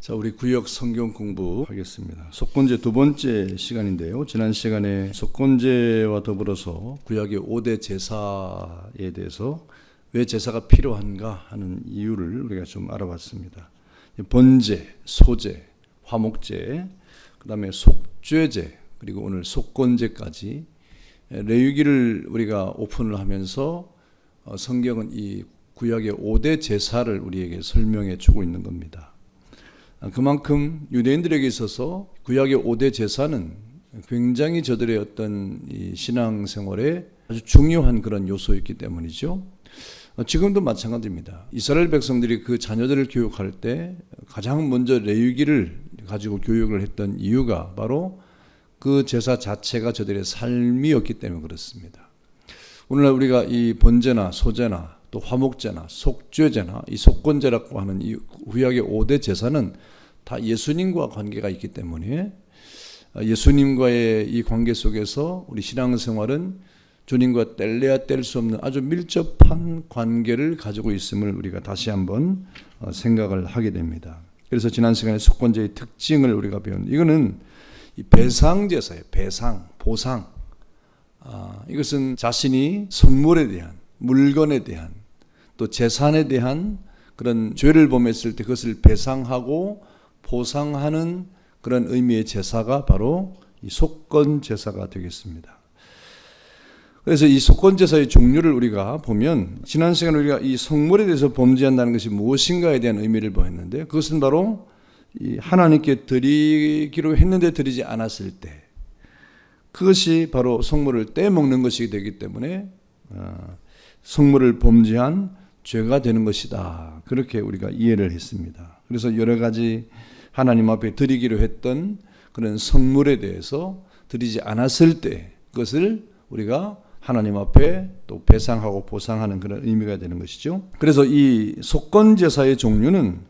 자, 우리 구역 성경 공부하겠습니다. 속건제 두 번째 시간인데요. 지난 시간에 속건제와 더불어서 구약의 5대 제사에 대해서 왜 제사가 필요한가 하는 이유를 우리가 좀 알아봤습니다. 번제, 소제, 화목제, 그 다음에 속죄제, 그리고 오늘 속건제까지 레위기를 우리가 오픈을 하면서 성경은 이 구약의 5대 제사를 우리에게 설명해 주고 있는 겁니다. 그만큼 유대인들에게 있어서 구약의 5대 제사는 굉장히 저들의 어떤 이 신앙생활에 아주 중요한 그런 요소였기 때문이죠. 지금도 마찬가지입니다. 이스라엘 백성들이 그 자녀들을 교육할 때 가장 먼저 레위기를 가지고 교육을 했던 이유가 바로 그 제사 자체가 저들의 삶이었기 때문에 그렇습니다. 오늘날 우리가 이 번제나 소제나 또 화목제나 속죄제나 이 속건제라고 하는 이 구약의 5대 제사는 다 예수님과 관계가 있기 때문에 예수님과의 이 관계 속에서 우리 신앙생활은 주님과 뗄래야 뗄 수 없는 아주 밀접한 관계를 가지고 있음을 우리가 다시 한번 생각을 하게 됩니다. 그래서 지난 시간에 속건제의 특징을 우리가 배운 이거는 이 배상제사예요. 배상, 보상. 이것은 자신이 선물에 대한, 물건에 대한, 또 재산에 대한 그런 죄를 범했을 때 그것을 배상하고 보상하는 그런 의미의 제사가 바로 이 속건제사가 되겠습니다. 그래서 이 속건제사의 종류를 우리가 보면 지난 시간에 우리가 이 성물에 대해서 범죄한다는 것이 무엇인가에 대한 의미를 보였는데 그것은 바로 이 하나님께 드리기로 했는데 드리지 않았을 때 그것이 바로 성물을 떼먹는 것이 되기 때문에 성물을 범죄한 죄가 되는 것이다. 그렇게 우리가 이해를 했습니다. 그래서 여러 가지 하나님 앞에 드리기로 했던 그런 성물에 대해서 드리지 않았을 때 그것을 우리가 하나님 앞에 또 배상하고 보상하는 그런 의미가 되는 것이죠. 그래서 이 속건제사의 종류는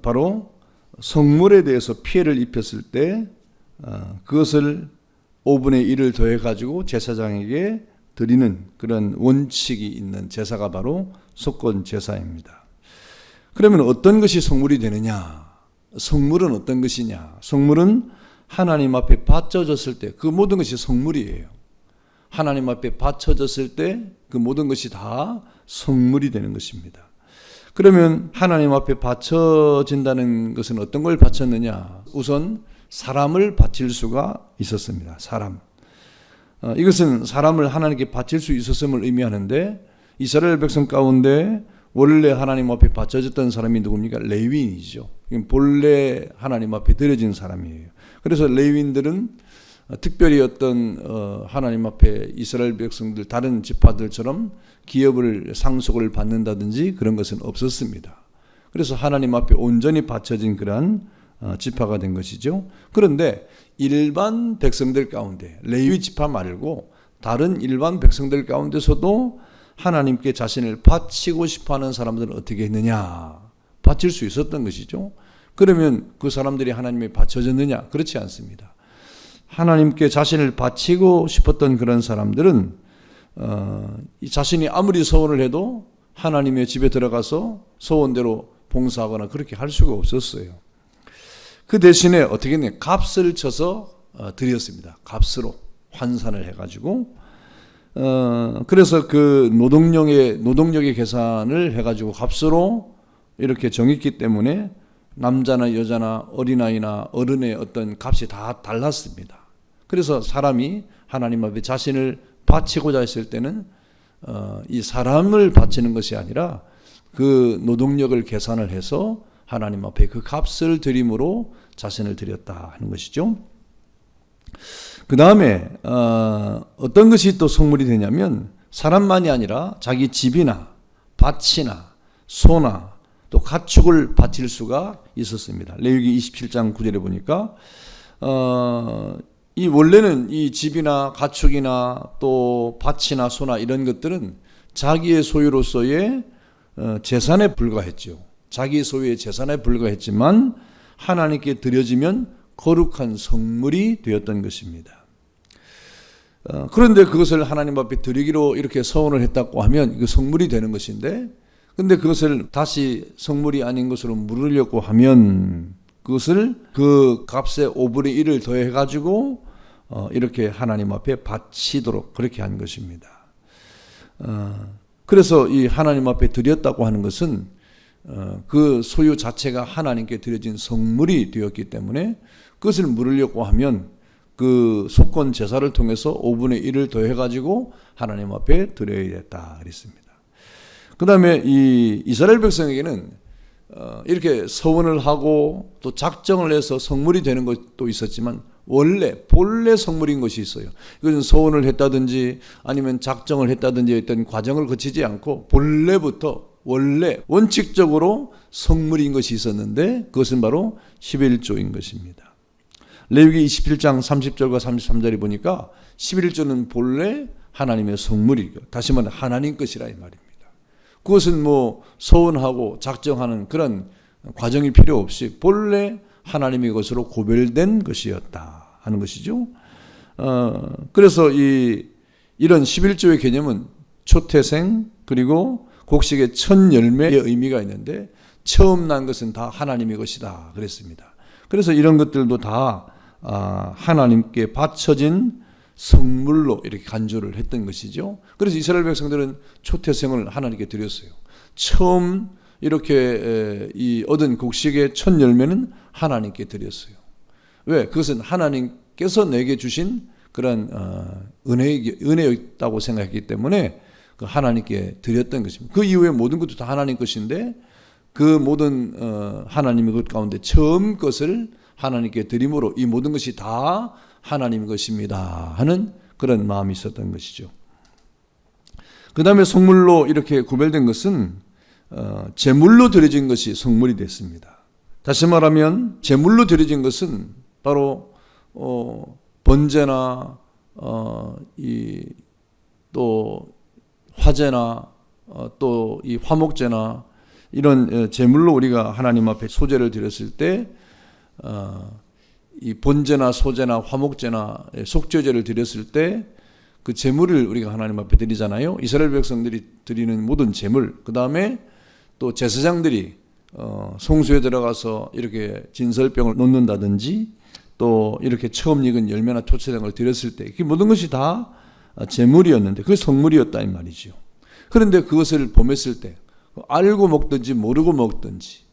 바로 성물에 대해서 피해를 입혔을 때 그것을 5분의 1을 더해가지고 제사장에게 드리는 그런 원칙이 있는 제사가 바로 속건제사입니다. 그러면 어떤 것이 성물이 되느냐? 성물은 어떤 것이냐? 성물은 하나님 앞에 바쳐졌을 때 그 모든 것이 성물이에요. 하나님 앞에 바쳐졌을 때 그 모든 것이 다 성물이 되는 것입니다. 그러면 하나님 앞에 바쳐진다는 것은 어떤 걸 바쳤느냐? 우선 사람을 바칠 수가 있었습니다. 사람. 이것은 사람을 하나님께 바칠 수 있었음을 의미하는데 이스라엘 백성 가운데 원래 하나님 앞에 바쳐졌던 사람이 누굽니까? 레위인이죠. 본래 하나님 앞에 드려진 사람이에요. 그래서 레위인들은 특별히 어떤 하나님 앞에 이스라엘 백성들 다른 지파들처럼 기업을 상속을 받는다든지 그런 것은 없었습니다. 그래서 하나님 앞에 온전히 바쳐진 그러한 지파가 된 것이죠. 그런데 일반 백성들 가운데 레위 지파 말고 다른 일반 백성들 가운데서도 하나님께 자신을 바치고 싶어하는 사람들은 어떻게 했느냐? 바칠 수 있었던 것이죠. 그러면 그 사람들이 하나님에 바쳐졌느냐? 그렇지 않습니다. 하나님께 자신을 바치고 싶었던 그런 사람들은 자신이 아무리 서원을 해도 하나님의 집에 들어가서 소원대로 봉사하거나 그렇게 할 수가 없었어요. 그 대신에 어떻게 했냐? 값을 쳐서 드렸습니다. 값으로 환산을 해가지고 그래서 그 노동력의 계산을 해가지고 값으로 이렇게 정했기 때문에 남자나 여자나 어린아이나 어른의 어떤 값이 다 달랐습니다. 그래서 사람이 하나님 앞에 자신을 바치고자 했을 때는 이 사람을 바치는 것이 아니라 그 노동력을 계산을 해서 하나님 앞에 그 값을 드림으로 자신을 드렸다 하는 것이죠. 그 다음에 어떤 것이 또 성물이 되냐면 사람만이 아니라 자기 집이나 밭이나 소나 또 가축을 바칠 수가 있었습니다. 레위기 27장 9절에 보니까 이 원래는 이 집이나 가축이나 또 밭이나 소나 이런 것들은 자기의 소유로서의 재산에 불과했죠. 자기 소유의 재산에 불과했지만 하나님께 드려지면 거룩한 성물이 되었던 것입니다. 그런데 그것을 하나님 앞에 드리기로 이렇게 서원을 했다고 하면 그 성물이 되는 것인데 근데 그것을 다시 성물이 아닌 것으로 물으려고 하면 그것을 그 값의 5분의 1을 더해가지고 이렇게 하나님 앞에 바치도록 그렇게 한 것입니다. 그래서 이 하나님 앞에 드렸다고 하는 것은 그 소유 자체가 하나님께 드려진 성물이 되었기 때문에 그것을 물으려고 하면 그 속건 제사를 통해서 5분의 1을 더해가지고 하나님 앞에 드려야 됐다 그랬습니다. 그 다음에 이 이스라엘 백성에게는 이렇게 서원을 하고 또 작정을 해서 성물이 되는 것도 있었지만 본래 성물인 것이 있어요. 이것은 서원을 했다든지 아니면 작정을 했다든지 어떤 과정을 거치지 않고 원래 원칙적으로 성물인 것이 있었는데 그것은 바로 11조인 것입니다. 레위기 27장 30절과 33절에 보니까 11조는 본래 하나님의 성물이고 다시 말해 하나님 것이라 이 말입니다. 그것은 뭐 서원하고 작정하는 그런 과정이 필요 없이 본래 하나님의 것으로 고별된 것이었다 하는 것이죠. 그래서 이런 11조의 개념은 초태생 그리고 곡식의 첫 열매의 의미가 있는데 처음 난 것은 다 하나님의 것이다 그랬습니다. 그래서 이런 것들도 다 하나님께 바쳐진 성물로 이렇게 간주를 했던 것이죠. 그래서 이스라엘 백성들은 초태생을 하나님께 드렸어요. 처음 이렇게 얻은 곡식의 첫 열매는 하나님께 드렸어요. 왜? 그것은 하나님께서 내게 주신 그런 은혜였다고 생각했기 때문에 그 하나님께 드렸던 것입니다. 그 이후에 모든 것도 다 하나님 것인데 그 모든 하나님의 것 가운데 처음 것을 하나님께 드림으로 이 모든 것이 다 하나님 것입니다 하는 그런 마음이 있었던 것이죠. 그 다음에 성물로 이렇게 구별된 것은 제물로 드려진 것이 성물이 됐습니다. 다시 말하면 제물로 드려진 것은 바로 번제나 또 화제나 또 이 화목제나 이런 제물로 우리가 하나님 앞에 소제를 드렸을 때 이 번제나 소제나 화목제나 속죄제를 드렸을 때 그 제물을 우리가 하나님 앞에 드리잖아요. 이스라엘 백성들이 드리는 모든 제물, 그 다음에 또 제사장들이 성소에 들어가서 이렇게 진설병을 놓는다든지 또 이렇게 처음 익은 열매나 토채 등을 드렸을 때 그 모든 것이 다 제물이었는데 그게 성물이었다 이 말이죠. 그런데 그것을 범했을 때 알고 먹든지 모르고 먹든지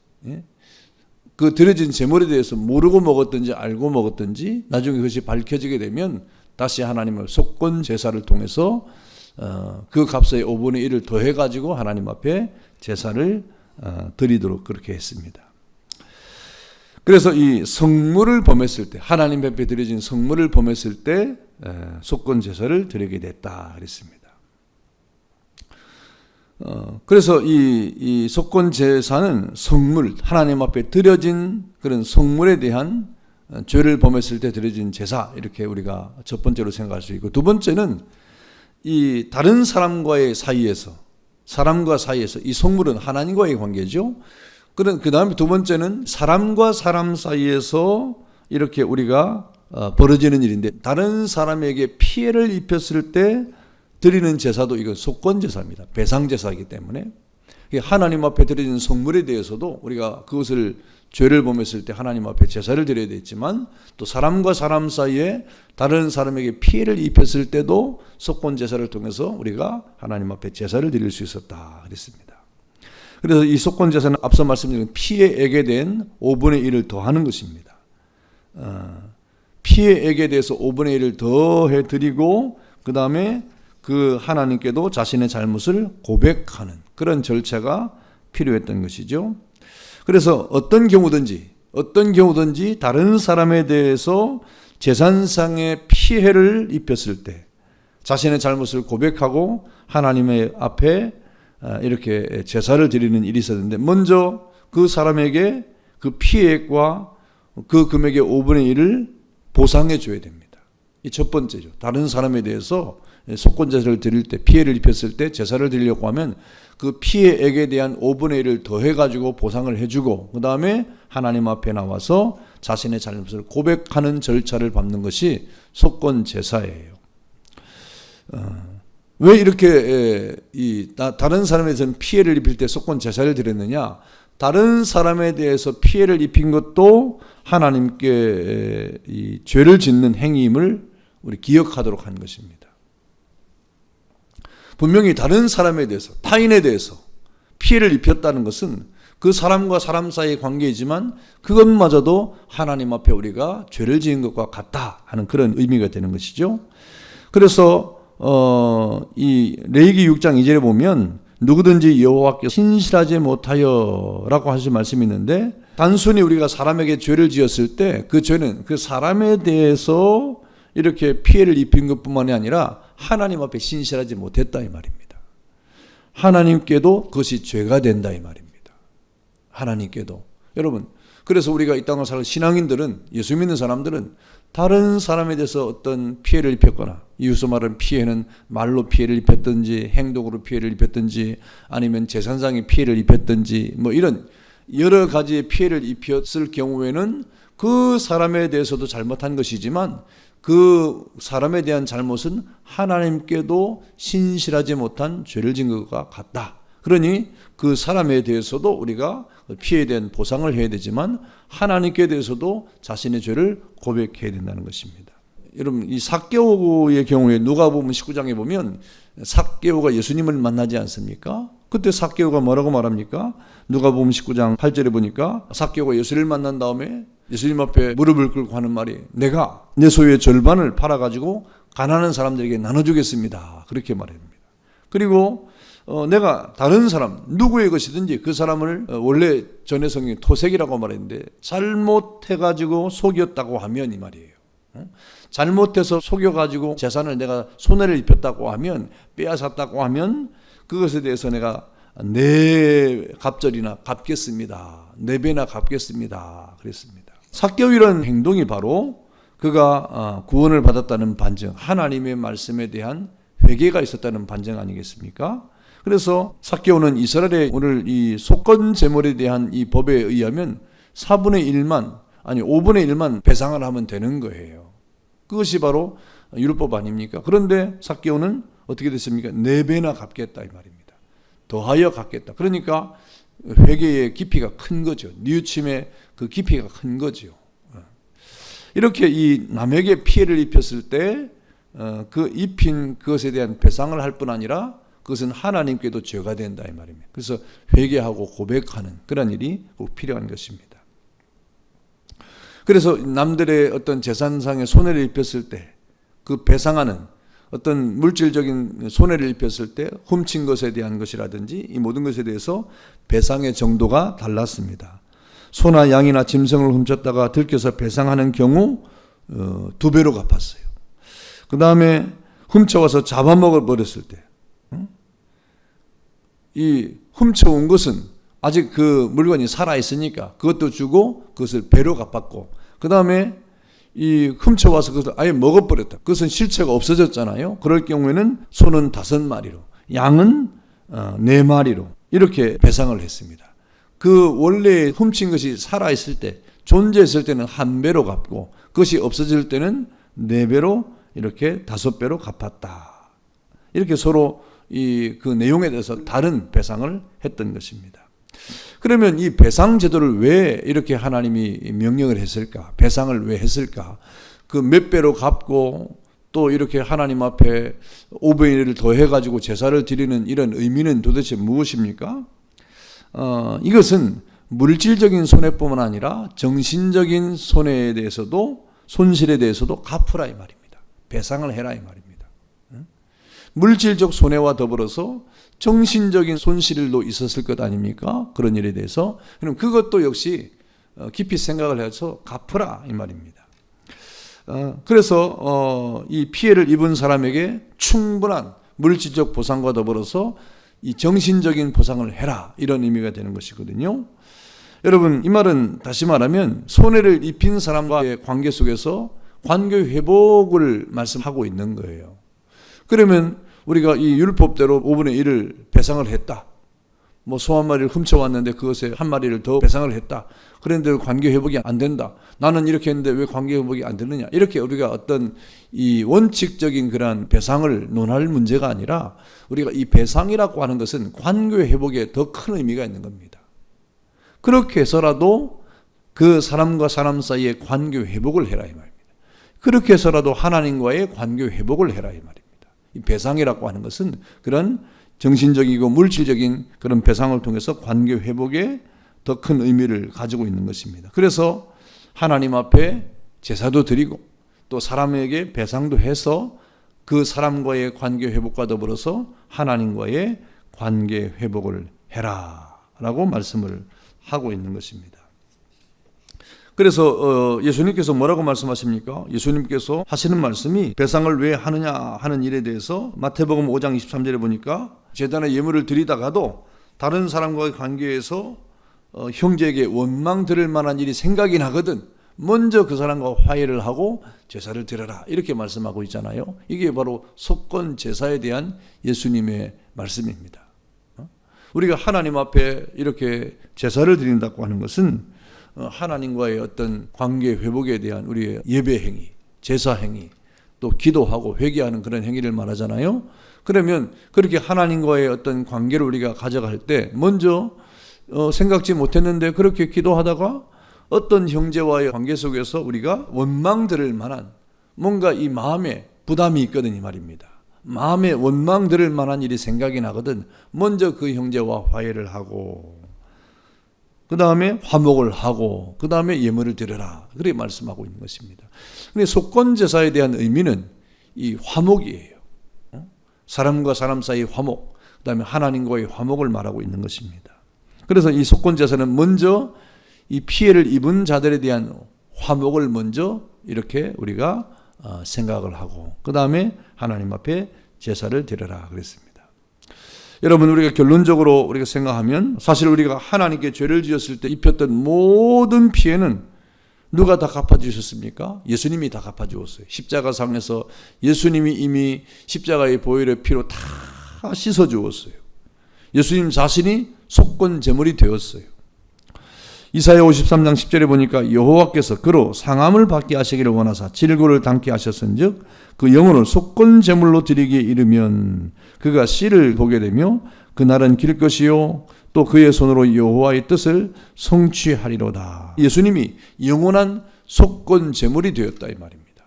그 드려진 제물에 대해서 모르고 먹었든지 알고 먹었든지 나중에 그것이 밝혀지게 되면 다시 하나님의 속건 제사를 통해서 그 값의 5분의 1을 더해가지고 하나님 앞에 제사를 드리도록 그렇게 했습니다. 그래서 이 성물을 범했을 때 하나님 앞에 드려진 성물을 범했을 때 속건 제사를 드리게 됐다 그랬습니다. 그래서 이 속건 제사는 성물, 하나님 앞에 드려진 그런 성물에 대한 죄를 범했을 때 드려진 제사 이렇게 우리가 첫 번째로 생각할 수 있고 두 번째는 이 다른 사람과의 사이에서 이 성물은 하나님과의 관계죠. 그 다음에 두 번째는 사람과 사람 사이에서 이렇게 우리가 벌어지는 일인데 다른 사람에게 피해를 입혔을 때 드리는 제사도 이건 속건 제사입니다. 배상 제사이기 때문에 하나님 앞에 드려진 성물에 대해서도 우리가 그것을 죄를 범했을 때 하나님 앞에 제사를 드려야 되지만 또 사람과 사람 사이에 다른 사람에게 피해를 입혔을 때도 속건 제사를 통해서 우리가 하나님 앞에 제사를 드릴 수 있었다 그랬습니다. 그래서 이 속건 제사는 앞서 말씀드린 피해액에 대한 5분의 1을 더하는 것입니다. 피해액에 대해서 5분의 1을 더해 드리고 그 다음에 그 하나님께도 자신의 잘못을 고백하는 그런 절차가 필요했던 것이죠. 그래서 어떤 경우든지 다른 사람에 대해서 재산상의 피해를 입혔을 때 자신의 잘못을 고백하고 하나님의 앞에 이렇게 제사를 드리는 일이 있었는데 먼저 그 사람에게 그 피해액과 그 금액의 5분의 1을 보상해 줘야 됩니다. 이 첫 번째죠. 다른 사람에 대해서 속건 제사를 드릴 때 피해를 입혔을 때 제사를 드리려고 하면 그 피해액에 대한 5분의 1을 더해가지고 보상을 해주고 그 다음에 하나님 앞에 나와서 자신의 잘못을 고백하는 절차를 밟는 것이 속건 제사예요. 왜 이렇게 다른 사람에서는 피해를 입힐 때 속건 제사를 드렸느냐? 다른 사람에 대해서 피해를 입힌 것도 하나님께 이 죄를 짓는 행위임을 우리 기억하도록 하는 것입니다. 분명히 다른 사람에 대해서, 타인에 대해서 피해를 입혔다는 것은 그 사람과 사람 사이의 관계이지만 그것마저도 하나님 앞에 우리가 죄를 지은 것과 같다 하는 그런 의미가 되는 것이죠. 그래서 이 레위기 6장 2절에 보면 누구든지 여호와께 신실하지 못하여라고 하신 말씀이 있는데, 단순히 우리가 사람에게 죄를 지었을 때 그 죄는 그 사람에 대해서 이렇게 피해를 입힌 것뿐만이 아니라 하나님 앞에 신실하지 못했다 이 말입니다. 하나님께도 그것이 죄가 된다 이 말입니다. 하나님께도. 여러분, 그래서 우리가 이 땅을 살 신앙인들은, 예수 믿는 사람들은 다른 사람에 대해서 어떤 피해를 입혔거나, 이웃서 말하는 피해는 말로 피해를 입혔든지 행동으로 피해를 입혔든지 아니면 재산상의 피해를 입혔든지 뭐 이런 여러 가지의 피해를 입혔을 경우에는 그 사람에 대해서도 잘못한 것이지만 그 사람에 대한 잘못은 하나님께도 신실하지 못한 죄를 지은 것과 같다. 그러니 그 사람에 대해서도 우리가 피해에 대한 보상을 해야 되지만 하나님께 대해서도 자신의 죄를 고백해야 된다는 것입니다. 여러분, 이 삭개오의 경우에 누가복음 19장에 보면 삭개오가 예수님을 만나지 않습니까? 그때 삭개오가 뭐라고 말합니까? 누가복음 19장 8절에 보니까 삭개오가 예수를 만난 다음에 예수님 앞에 무릎을 꿇고 하는 말이, 내가 내 소유의 절반을 팔아가지고 가난한 사람들에게 나눠주겠습니다. 그렇게 말합니다. 그리고 내가 다른 사람 누구의 것이든지 그 사람을 원래 전에 성경에 토색이라고 말했는데 잘못해가지고 속였다고 하면 이 말이에요. 잘못해서 속여가지고 재산을 내가 손해를 입혔다고 하면, 빼앗았다고 하면 그것에 대해서 내가 네 갑절이나 갚겠습니다. 네 배나 갚겠습니다. 그랬습니다. 삭개오이라는 행동이 바로 그가 구원을 받았다는 반증, 하나님의 말씀에 대한 회개가 있었다는 반증 아니겠습니까? 그래서 삭개오는 이스라엘의 오늘 이 속건 제물에 대한 이 법에 의하면 4분의 1만, 아니 5분의 1만 배상을 하면 되는 거예요. 그것이 바로 율법 아닙니까? 그런데 삭개오는 어떻게 됐습니까? 4배나 갚겠다 이 말입니다. 더하여 갚겠다. 그러니까 회개의 깊이가 큰 거죠. 뉘우침의 그 깊이가 큰 거죠. 이렇게 이 남에게 피해를 입혔을 때 그 입힌 그것에 대한 배상을 할 뿐 아니라 그것은 하나님께도 죄가 된다 이 말입니다. 그래서 회개하고 고백하는 그런 일이 꼭 필요한 것입니다. 그래서 남들의 어떤 재산상의 손해를 입혔을 때 그 배상하는 어떤 물질적인 손해를 입혔을 때 훔친 것에 대한 것이라든지 이 모든 것에 대해서 배상의 정도가 달랐습니다. 소나 양이나 짐승을 훔쳤다가 들켜서 배상하는 경우 2배로 갚았어요. 그 다음에 훔쳐와서 잡아먹어 버렸을 때, 이 훔쳐온 것은 아직 그 물건이 살아있으니까 그것도 주고 그것을 배로 갚았고, 그 다음에 이 훔쳐와서 그것을 아예 먹어버렸다. 그것은 실체가 없어졌잖아요. 그럴 경우에는 소는 5마리로, 양은 4마리로 이렇게 배상을 했습니다. 그 원래 훔친 것이 살아있을 때, 존재했을 때는 1배로 갚고 그것이 없어질 때는 4배로 이렇게 5배로 갚았다. 이렇게 서로 그 내용에 대해서 다른 배상을 했던 것입니다. 그러면 이 배상 제도를 왜 이렇게 하나님이 명령을 했을까? 배상을 왜 했을까? 그 몇 배로 갚고 또 이렇게 하나님 앞에 5분의 1을 더해가지고 제사를 드리는 이런 의미는 도대체 무엇입니까? 이것은 물질적인 손해뿐만 아니라 정신적인 손해에 대해서도, 손실에 대해서도 갚으라 이 말입니다. 배상을 해라 이 말입니다. 물질적 손해와 더불어서 정신적인 손실도 있었을 것 아닙니까? 그런 일에 대해서. 그럼 그것도 역시 깊이 생각을 해서 갚으라 이 말입니다. 그래서 이 피해를 입은 사람에게 충분한 물질적 보상과 더불어서 이 정신적인 보상을 해라, 이런 의미가 되는 것이거든요. 여러분, 이 말은 다시 말하면 손해를 입힌 사람과의 관계 속에서 관계 회복을 말씀하고 있는 거예요. 그러면 우리가 이 율법대로 5분의 1을 배상을 했다. 뭐 소 1마리를 훔쳐왔는데 그것에 1마리를 더 배상을 했다. 그런데 관계 회복이 안 된다. 나는 이렇게 했는데 왜 관계 회복이 안 되느냐. 이렇게 우리가 어떤 이 원칙적인 그러한 배상을 논할 문제가 아니라 우리가 이 배상이라고 하는 것은 관계 회복에 더 큰 의미가 있는 겁니다. 그렇게 해서라도 그 사람과 사람 사이의 관계 회복을 해라 이 말입니다. 그렇게 해서라도 하나님과의 관계 회복을 해라 이 말입니다. 이 배상이라고 하는 것은 그런 정신적이고 물질적인 그런 배상을 통해서 관계 회복에 더 큰 의미를 가지고 있는 것입니다. 그래서 하나님 앞에 제사도 드리고 또 사람에게 배상도 해서 그 사람과의 관계 회복과 더불어서 하나님과의 관계 회복을 해라 라고 말씀을 하고 있는 것입니다. 그래서 예수님께서 뭐라고 말씀하십니까? 예수님께서 하시는 말씀이 배상을 왜 하느냐 하는 일에 대해서 마태복음 5장 23절에 보니까 제단에 예물을 드리다가도 다른 사람과의 관계에서 형제에게 원망 들을 만한 일이 생각이 나거든 먼저 그 사람과 화해를 하고 제사를 드려라 이렇게 말씀하고 있잖아요. 이게 바로 속건 제사에 대한 예수님의 말씀입니다. 우리가 하나님 앞에 이렇게 제사를 드린다고 하는 것은 하나님과의 어떤 관계 회복에 대한 우리의 예배 행위, 제사 행위, 또 기도하고 회개하는 그런 행위를 말하잖아요. 그러면 그렇게 하나님과의 어떤 관계를 우리가 가져갈 때 먼저 생각지 못했는데 그렇게 기도하다가 어떤 형제와의 관계 속에서 우리가 원망 들을 만한 뭔가 이 마음에 부담이 있거든 이 말입니다. 마음에 원망 들을 만한 일이 생각이 나거든 먼저 그 형제와 화해를 하고 그 다음에 화목을 하고 그 다음에 예물을 드려라 그렇게 말씀하고 있는 것입니다. 근데 속건제사에 대한 의미는 이 화목이에요. 사람과 사람 사이 화목, 그 다음에 하나님과의 화목을 말하고 있는 것입니다. 그래서 이 속건제사는 먼저 이 피해를 입은 자들에 대한 화목을 먼저 이렇게 우리가 생각을 하고 그 다음에 하나님 앞에 제사를 드려라 그랬습니다. 여러분 우리가 결론적으로 우리가 생각하면 사실 우리가 하나님께 죄를 지었을 때 입혔던 모든 피해는 누가 다 갚아주셨습니까? 예수님이 다 갚아주었어요. 십자가상에서 예수님이 이미 십자가의 보혈의 피로 다 씻어주었어요. 예수님 자신이 속건 제물이 되었어요. 이사야 53장 10절에 보니까 여호와께서 그로 상함을 받게 하시기를 원하사 질고를 담게 하셨은즉 그 영혼을 속건 제물로 드리기에 이르면 그가 씨를 보게 되며 그날은 길 것이요 또 그의 손으로 여호와의 뜻을 성취하리로다. 예수님이 영원한 속건 제물이 되었다 이 말입니다.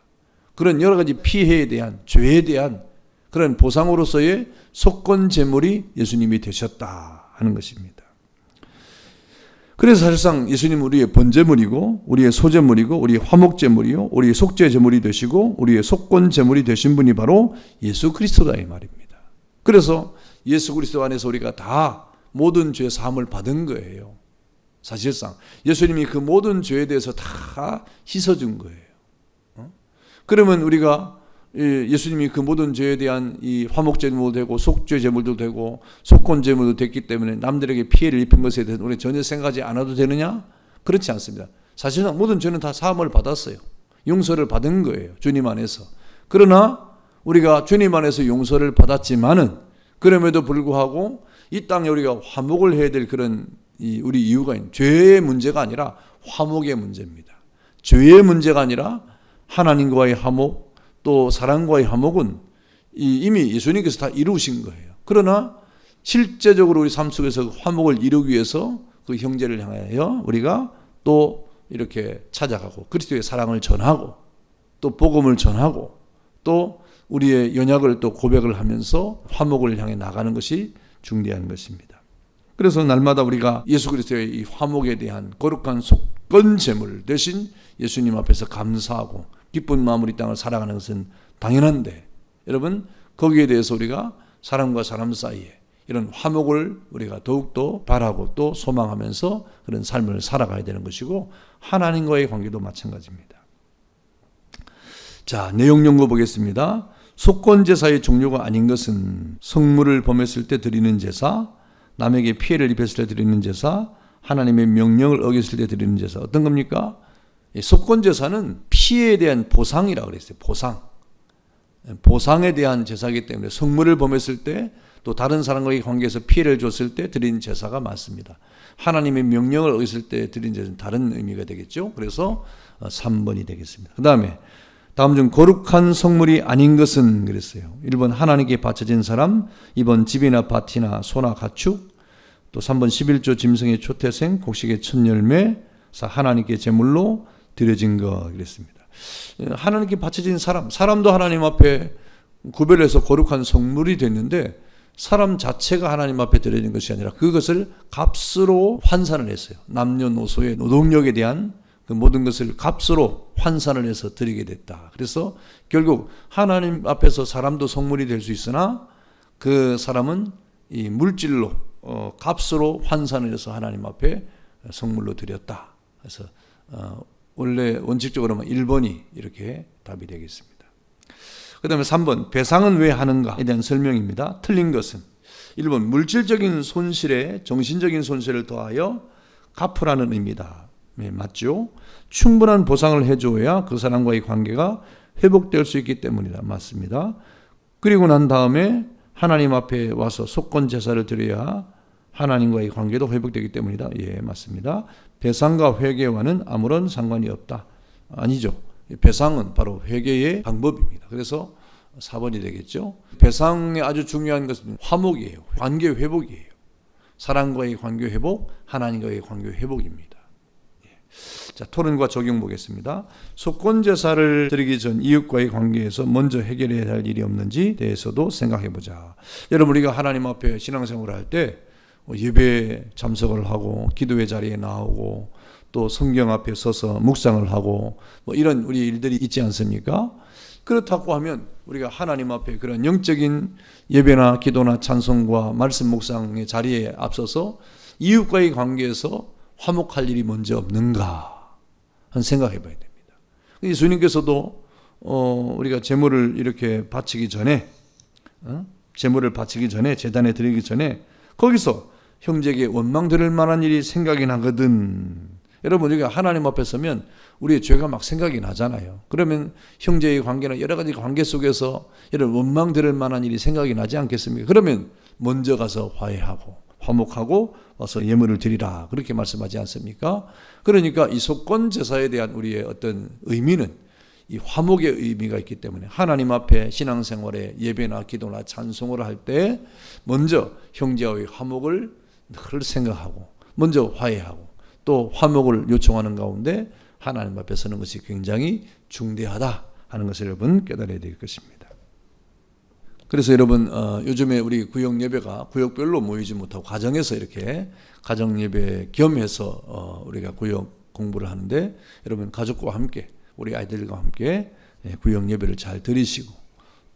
그런 여러 가지 피해에 대한 죄에 대한 그런 보상으로서의 속건 제물이 예수님이 되셨다 하는 것입니다. 그래서 사실상 예수님은 우리의 번제물이고 우리의 소제물이고 우리의 화목제물이요 우리의 속죄제물이 되시고 우리의 속건제물이 되신 분이 바로 예수 그리스도다 이 말입니다. 그래서 예수 그리스도 안에서 우리가 다 모든 죄 사함을 받은 거예요. 사실상 예수님이 그 모든 죄에 대해서 다 씻어준 거예요. 그러면 우리가 예수님이 그 모든 죄에 대한 이 화목제물도 되고 속죄제물도 되고 속건제물도 됐기 때문에 남들에게 피해를 입힌 것에 대해서 우리 전혀 생각하지 않아도 되느냐? 그렇지 않습니다. 사실상 모든 죄는 다 사함을 받았어요. 용서를 받은 거예요. 주님 안에서. 그러나 우리가 주님 안에서 용서를 받았지만은 그럼에도 불구하고 이 땅에 우리가 화목을 해야 될 그런 우리 이유가 있는 죄의 문제가 아니라 화목의 문제입니다. 죄의 문제가 아니라 하나님과의 화목 또 사랑과의 화목은 이미 예수님께서 다 이루신 거예요. 그러나 실제적으로 우리 삶 속에서 화목을 이루기 위해서 그 형제를 향하여 우리가 또 이렇게 찾아가고 그리스도의 사랑을 전하고 또 복음을 전하고 또 우리의 연약을 또 고백을 하면서 화목을 향해 나가는 것이 중대한 것입니다. 그래서 날마다 우리가 예수 그리스도의 이 화목에 대한 거룩한 속건제물 대신 예수님 앞에서 감사하고 기쁜 마음으로 이 땅을 살아가는 것은 당연한데 여러분 거기에 대해서 우리가 사람과 사람 사이에 이런 화목을 우리가 더욱더 바라고 또 소망하면서 그런 삶을 살아가야 되는 것이고 하나님과의 관계도 마찬가지입니다. 자, 내용 연구 보겠습니다. 속건제사의 종류가 아닌 것은 성물을 범했을 때 드리는 제사, 남에게 피해를 입혔을 때 드리는 제사, 하나님의 명령을 어겼을 때 드리는 제사. 어떤 겁니까? 속건제사는 피해에 대한 보상이라고 그랬어요. 보상에 대한 제사이기 때문에 성물을 범했을 때 또 다른 사람과의 관계에서 피해를 줬을 때 드린 제사가 맞습니다. 하나님의 명령을 어겼을 때 드린 제사는 다른 의미가 되겠죠. 그래서 3번이 되겠습니다. 그 다음에 다음 중 거룩한 성물이 아닌 것은 그랬어요. 1번 하나님께 바쳐진 사람, 2번 집이나 밭이나 소나 가축, 또 3번 11조 짐승의 초태생 곡식의 첫 열매 하나님께 제물로 드려진 것 그랬습니다. 하나님께 바쳐진 사람도 하나님 앞에 구별해서 거룩한 성물이 됐는데 사람 자체가 하나님 앞에 드려진 것이 아니라 그것을 값으로 환산을 했어요. 남녀노소의 노동력에 대한 그 모든 것을 값으로 환산을 해서 드리게 됐다. 그래서 결국 하나님 앞에서 사람도 성물이 될 수 있으나 그 사람은 이 물질로 값으로 환산을 해서 하나님 앞에 성물로 드렸다. 그래서 원래 원칙적으로는 1번이 이렇게 답이 되겠습니다. 그 다음에 3번 배상은 왜 하는가에 대한 설명입니다. 틀린 것은 1번 물질적인 손실에 정신적인 손실을 더하여 갚으라는 의미다. 네, 맞죠? 충분한 보상을 해줘야 그 사람과의 관계가 회복될 수 있기 때문이다. 맞습니다. 그리고 난 다음에 하나님 앞에 와서 속건 제사를 드려야 하나님과의 관계도 회복되기 때문이다. 예, 맞습니다. 배상과 회개와는 아무런 상관이 없다. 아니죠. 배상은 바로 회개의 방법입니다. 그래서 4번이 되겠죠. 배상의 아주 중요한 것은 화목이에요. 관계 회복이에요. 사랑과의 관계 회복, 하나님과의 관계 회복입니다. 자, 토론과 적용 보겠습니다. 속건 제사를 드리기 전 이웃과의 관계에서 먼저 해결해야 할 일이 없는지 대해서도 생각해 보자. 여러분, 우리가 하나님 앞에 신앙생활을 할 때 예배에 참석을 하고 기도회 자리에 나오고 또 성경 앞에 서서 묵상을 하고 이런 우리 일들이 있지 않습니까? 그렇다고 하면 우리가 하나님 앞에 그런 영적인 예배나 기도나 찬송과 말씀 묵상의 자리에 앞서서 이웃과의 관계에서 화목할 일이 먼저 없는가 한 생각해 봐야 됩니다. 예수님께서도 우리가 제물을 이렇게 바치기 전에 제단에 드리기 전에 거기서 형제에게 원망 들을 만한 일이 생각이 나거든. 여러분, 우리가 하나님 앞에 서면 우리의 죄가 막 생각이 나잖아요. 그러면 형제의 관계나 여러 가지 관계 속에서 이런 원망 들을 만한 일이 생각이 나지 않겠습니까? 그러면 먼저 가서 화해하고 화목하고 와서 예물을 드리라, 그렇게 말씀하지 않습니까? 그러니까 이 속건 제사에 대한 우리의 어떤 의미는 이 화목의 의미가 있기 때문에 하나님 앞에 신앙생활에 예배나 기도나 찬송을 할 때 먼저 형제와의 화목을 늘 생각하고 먼저 화해하고 또 화목을 요청하는 가운데 하나님 앞에 서는 것이 굉장히 중대하다 하는 것을 여러분 깨달아야 될 것입니다. 그래서 여러분 요즘에 우리 구역 예배가 구역별로 모이지 못하고 가정에서 이렇게 가정 예배 겸해서 우리가 구역 공부를 하는데, 여러분 가족과 함께 우리 아이들과 함께 구역 예배를 잘 드리시고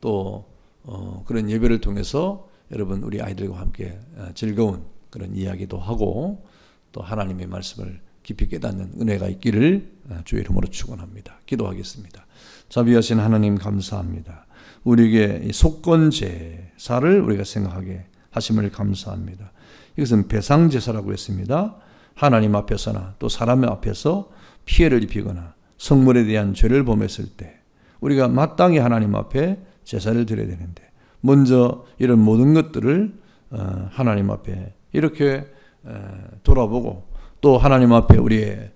또 그런 예배를 통해서 여러분 우리 아이들과 함께 즐거운 그런 이야기도 하고 또 하나님의 말씀을 깊이 깨닫는 은혜가 있기를 주의 이름으로 축원합니다. 기도하겠습니다. 자비하신 하나님, 감사합니다. 우리에게 속건 제사를 우리가 생각하게 하심을 감사합니다. 이것은 배상 제사라고 했습니다. 하나님 앞에서나 또 사람 앞에서 피해를 입히거나 성물에 대한 죄를 범했을 때 우리가 마땅히 하나님 앞에 제사를 드려야 되는데, 먼저 이런 모든 것들을 하나님 앞에 이렇게 돌아보고 또 하나님 앞에 우리의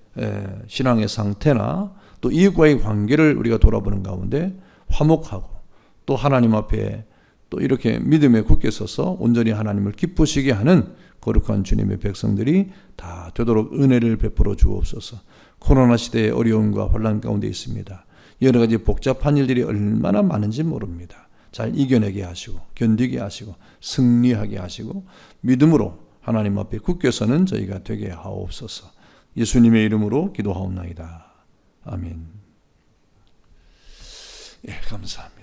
신앙의 상태나 또 이웃과의 관계를 우리가 돌아보는 가운데 화목하고 또 하나님 앞에 또 이렇게 믿음에 굳게 서서 온전히 하나님을 기쁘시게 하는 거룩한 주님의 백성들이 다 되도록 은혜를 베풀어 주옵소서. 코로나 시대의 어려움과 혼란 가운데 있습니다. 여러 가지 복잡한 일들이 얼마나 많은지 모릅니다. 잘 이겨내게 하시고 견디게 하시고 승리하게 하시고 믿음으로 하나님 앞에 굳게 서는 저희가 되게 하옵소서. 예수님의 이름으로 기도하옵나이다. 아멘. 예, 감사합니다.